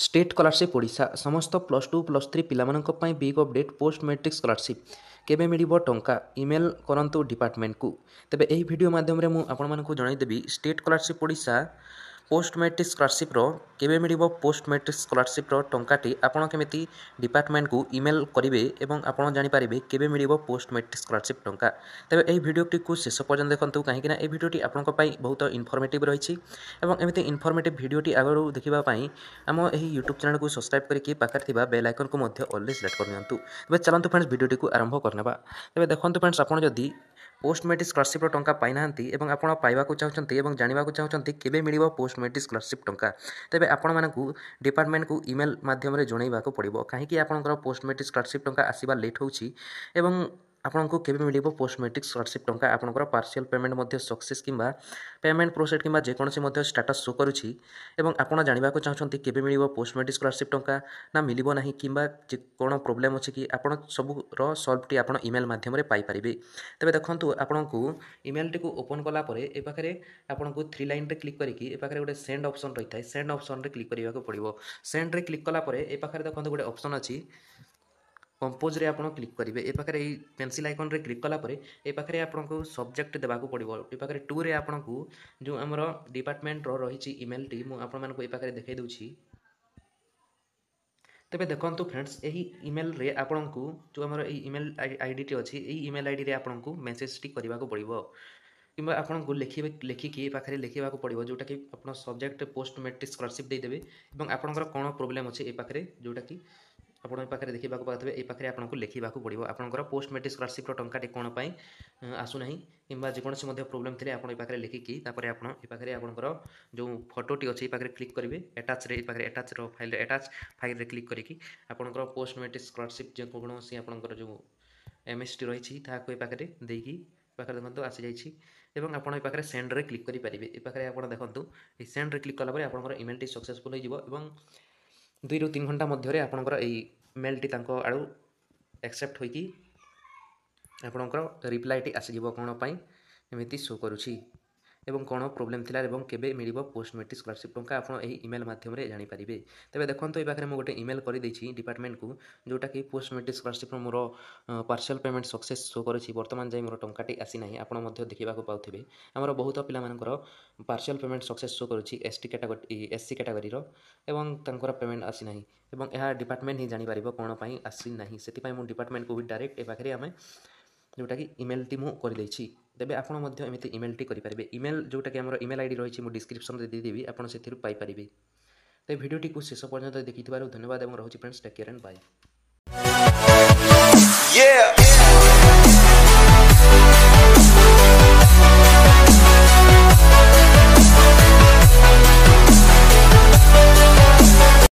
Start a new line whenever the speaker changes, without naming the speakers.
State scholarship Odisha समस्त +2 +3 पिलामानंक पई big update post matric scholarship केबे मिलिबो टंका ईमेल करंतु डिपार्टमेंट को। तेबे एही वीडियो माध्यम रे मु आपण मानकु जणाई देबी state scholarship Odisha post matric scholarship रो केबे मिलिबो पोस्ट मैट्रिक स्कॉलरशिप रो टंकाटी आपण केमिति डिपार्टमेंट को ईमेल करिवे एवं आपण जानि पारिबे केबे मिलिबो पोस्ट मैट्रिक स्कॉलरशिप टंका। तेबे एही वीडियोटी को शेष पर्यंत देखंतु काहेकि ना ए वीडियोटी आपनक पई बहुत इनफॉर्मेटिव रहिछि एवं एमिति इनफॉर्मेटिव वीडियोटी आगरु देखिबा पई आम एही यूट्यूब चैनल को सब्सक्राइब करके पाखर थिबा बेल आइकन को मध्य ऑल सिलेक्ट कर नियंतु। तेबे चलंतु फ्रेंड्स वीडियोटी को आरंभ करनेबा। तेबे देखंतु फ्रेंड्स आपण जदी पोस्ट मैट्रिक स्कॉलरशिप रो टंका पाइ नाहंती एवं आपण पाइबा को चाहउचंती एवं जानिबा को चाहउचंती केबे मिलिबो पोस्ट मैट्रिक स्कॉलरशिप टंका। तेबे आपण मानकु डिपार्टमेंट को ईमेल माध्यम रे जणैबा को पड़िबो काहेकि आपनकर पोस्ट मैट्रिक स्कॉलरशिप टंका आसीबा लेट होउची एवं आपनको केबे मिलिबो पोस्ट मैट्रिक स्कॉलरशिप टंका आपनकर पार्शियल पेमेंट मध्य सक्सेस किंबा पेमेंट प्रोसेस किंबा जे कोनसी मध्य स्टेटस शो करूची एवं आपण जानिबा को चाहउचंती केबे मिलिबो पोस्ट मैट्रिक स्कॉलरशिप टंका ना मिलिबो नाही किंबा जे कोन प्रॉब्लम अछि कि आपण सब रो सॉल्व टी आपण ईमेल माध्यम रे पाई परिबे। तबे देखंतु आपनको ईमेल टी को ओपन कला परे ए पाखरे आपनको 3 लाइन रे क्लिक करिकि ए पाखरे गोटे सेंड ऑप्शन रहिथाय सेंड ऑप्शन रे क्लिक करिया को पड़िबो। सेंड रे क्लिक कला परे ए पाखरे देखंतु गोटे ऑप्शन अछि कंपोज रे आपण क्लिक करिवे ए पाखरे ए पेंसिल आइकन रे क्लिक कला परे ए पाखरे आपनको सब्जेक्ट देबा को पड़िबो। ए पाखरे 2 रे आपनको जो हमरो डिपार्टमेंट रो रहिछि ईमेल टी मु आपण मानको ए पाखरे देखाइ दउछि। तेबे देखंतु फ्रेंड्स एही ईमेल रे आपनको जो हमरो ए ईमेल आईडी टी अछि ए ईमेल आईडी रे आपनको मेसेज टी करबा को पड़िबो किंबा आपनको लिखिकी पाखरे लिखिबा को पड़िबो जोटा कि आपण सब्जेक्ट पोस्ट मैट्रिक स्कॉलरशिप दे देबे एवं आपनकर कोन प्रॉब्लम अछि ए पाखरे जोटा कि आपण ए पाखरे देखिबा को पाथबे ए पाखरे आपनको लिखिबा को पड़िबो आपनकर पोस्ट मैट्रिक स्कॉलरशिप रो टंका टी कोन पई आसु नाही किंबा जे कोनसी मध्ये प्रॉब्लम थिले आपण ए पाखरे लिखिकी तापरे आपण ए पाखरे आपनकर जो फोटो टी अछि ए पाखरे क्लिक करिवे अटैच रे ए पाखरे अटैच रो फाइल रे अटैच फाइल रे क्लिक करिकी आपनकर पोस्ट मैट्रिक स्कॉलरशिप जे कोनसी आपनकर जो एमएसटी रहिछि ता को ए पाखरे देकी पाखरे देखंतु आसी जाइछि एवं आपण ए पाखरे सेंड रे क्लिक करि परिबे। ए पाखरे आपण देखंतु ए सेंड रे क्लिक कला परे आपनकर ईमेल टी सक्सेसफुल होई जिवो एवं 2 ରୁ 3 घंटा मध्य रे आपनकर एई मेल टी तांको आडू एक्सेप्ट होई कि आपनकर रिप्लाई टी आसी जिवो कोन पई एमिति शो करूछि एवं कोन प्रॉब्लम थिला एवं केबे मिलिबो पोस्ट मैट्रिक स्कॉलरशिप टंका आपण एही ईमेल माध्यम रे जानि परिबे। तबे देखंतु ए पाखरे मु गोटे ईमेल करि दैछि डिपार्टमेंट को जोटा कि पोस्ट मैट्रिक स्कॉलरशिप रो मोर पार्शियल पेमेंट सक्सेस शो करूछि वर्तमान जाय मोर टंका टी आसी नाही आपण मध्य देखिबा को पाउथिबे हमर बहुत पिला मानकर पार्शियल पेमेंट सक्सेस शो करूछि एसटी कैटेगरी एससी कैटेगरी रो एवं तांकर पेमेंट आसी नाही एवं एहा डिपार्टमेंट ही जानि परिबो कोन पई आसी नाही सेति पई मु डिपार्टमेंट को भी डायरेक्ट ए पाखरे हमें जोटा कि ईमेल टी मु करि दैछि। तेबे आपण मध्य एमिति ईमेल टी करि परिबे ईमेल जोटा कि हमर ईमेल आईडी रहिछि मु डिस्क्रिप्शन रे दे देबी आपण सेथिरु पाई परिबे। ते वीडियो टी को शेष पर्यंत देखिथिबारु धन्यवाद एवं रहउछि friends take care and bye.